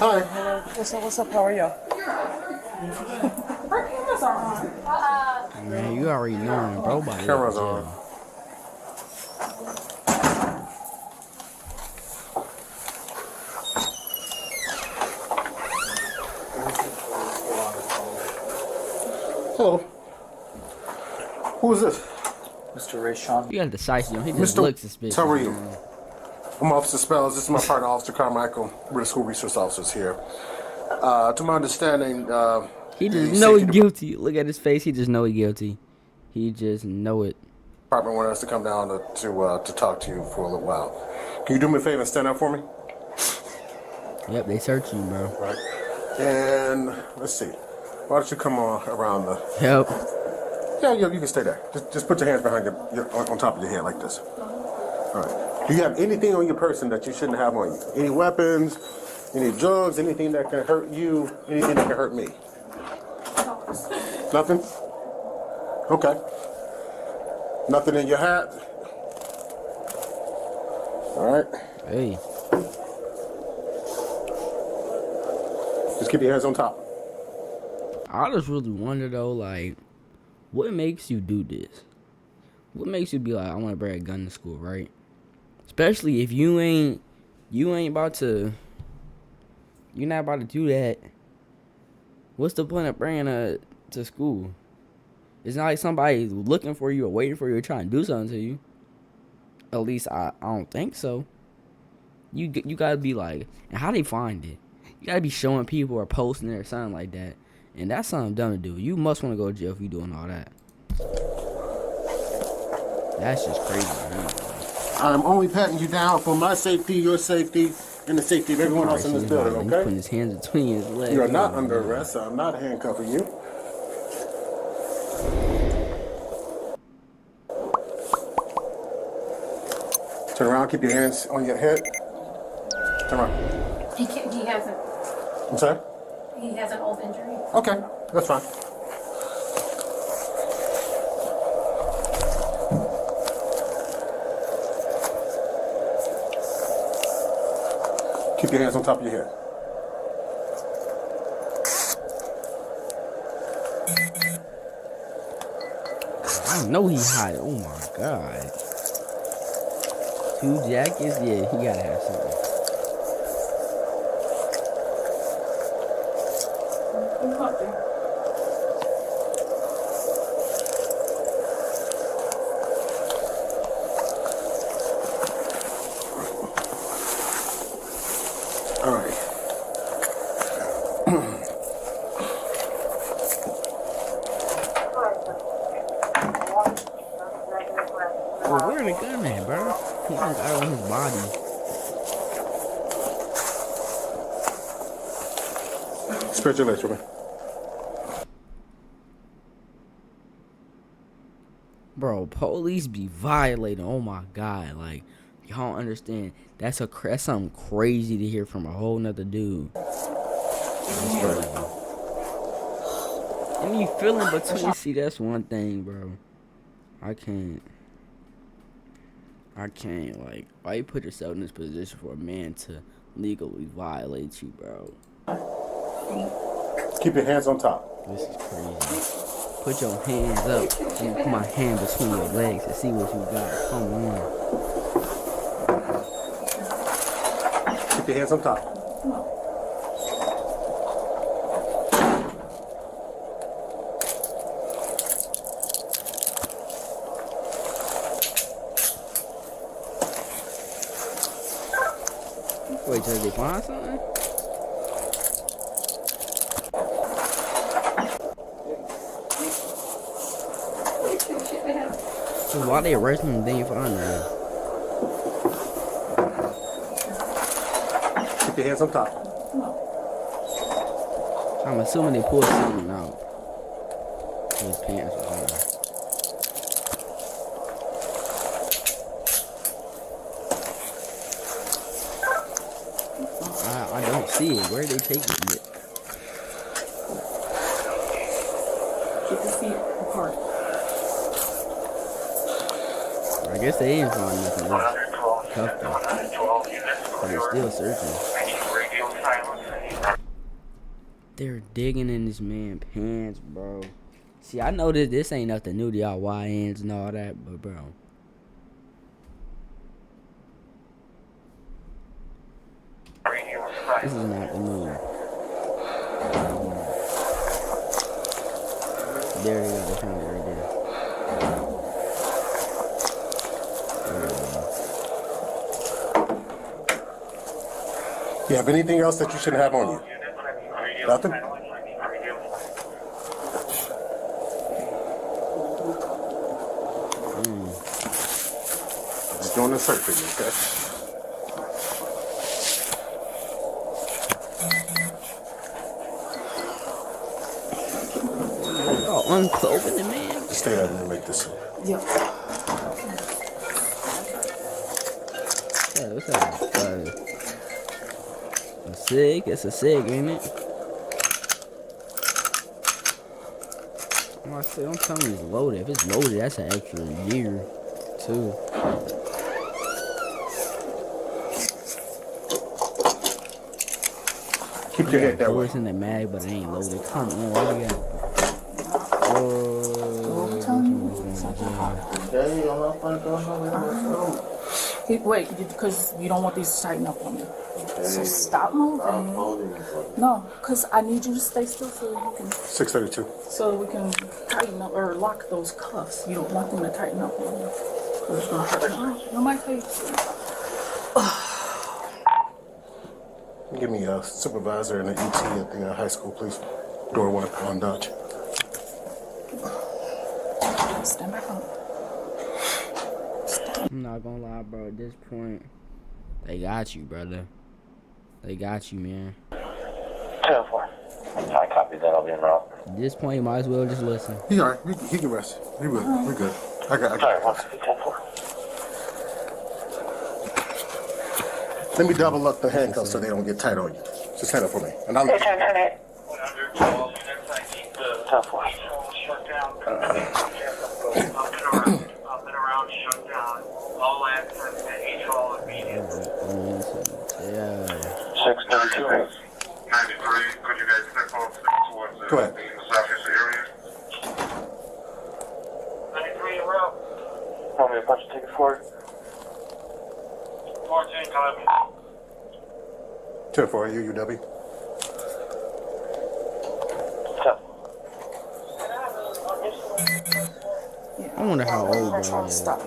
Hi. Hello. What's up? How are you? Her cameras are on. Man, you already know, bro. Cameras on. Hello. Who is this? Mr. Rayshawn. You got the size, you know. He just looks suspicious. How are you? I'm Officer Spells. This is my partner, Officer Carmichael. We're the school resource officers here. To my understanding, he just know he's guilty. Look at his face. He just know he's guilty. He just know it. Department wanted us to come down to talk to you for a little while. Can you do me a favor and stand up for me? Yep, they search you, bro. Right. And let's see. Why don't you come on around the? Yep. Yeah, you can stay there. Just put your hands behind on top of your head like this. All right. Do you have anything on your person that you shouldn't have on you? Any weapons? Any drugs? Anything that can hurt you? Anything that can hurt me? Nothing? Okay. Nothing in your hat? All right. Hey. Just keep your hands on top. I just really wonder though, like, what makes you do this? What makes you be like, I want to bring a gun to school, right? Especially if you ain't about to, you're not about to do that. What's the point of bringing it to school? It's not like somebody's looking for you or waiting for you or trying to do something to you. At least I don't think so. You gotta be like, and how they find it? You gotta be showing people or posting it or something like that. And that's something dumb to do. You must want to go to jail if you doing all that. That's just crazy, man. I'm only patting you down for my safety, your safety, and the safety of everyone else in this building, okay? He's putting his hands between his legs. You're not under arrest, so I'm not handcuffing you. Turn around, keep your hands on your head. Turn around. He hasn't. I'm sorry? He has an old injury. Okay, that's fine. Keep your hands on top of your head. I know he hot. Oh my god. 2 jackets? Yeah, he gotta have something. All right. Well, where the gun at, bro? He don't got it on his body. Spread your legs for me. Bro, police be violating. Oh my god, like, y'all don't understand. That's something crazy to hear from a whole nother dude. And you feeling between, see, that's one thing, bro. I can't, like, why you put yourself in this position for a man to legally violate you, bro? Keep your hands on top. This is crazy. Put your hands up and put my hand between your legs and see what you got. Come on. Keep your hands on top. Wait till they find something? So why they arresting him and they ain't find him? Keep your hands on top. I'm assuming they pulled something out. His pants or something. I don't see it. Where are they taking it? Keep your feet apart. I guess they ain't find nothing. Cuffed them. But they're still searching. They're digging in this man's pants, bro. See, I know this ain't nothing new to y'all YNs and all that, but bro. This is not the move. There you go, they found it right there. You have anything else that you shouldn't have on you? Nothing? Just doing the search for you, okay? Oh, unclothing the man. Just stay there and make this. Yeah. Yeah, what's that? A cig? It's a cig, ain't it? Oh, I said, don't tell me it's loaded. If it's loaded, that's an extra year, too. Keep your head that way. It's in the mag, but it ain't loaded. Come on, what do you got? Wait, because you don't want these to tighten up on you. So stop moving. No, because I need you to stay still so you can, 632. so we can tighten up or lock those cuffs. You don't want them to tighten up on you. 'Cause it's gonna hurt. No, my face. Give me a supervisor and an ET at the high school, please. Door 1 on Dodge. Stand back up. I'm not gonna lie, bro. At this point, they got you, brother. They got you, man. 204. I copy that. I'll be en route. At this point, you might as well just listen. He all right. He can rest. He will. We're good. I got Sorry, it. 150, 10-4. Let me double up the handcuffs so they don't get tight on you. Just hand it for me. And I'll... 10-4. Up and around, shut down. All access to each hall immediately. Yeah. 632. 93, could you guys step off towards Go ahead. the southeast area? 93, you're up. Want me to punch a ticket for it? 14, copy. 10 for UUW. 10. I wonder how old bro is. Stop.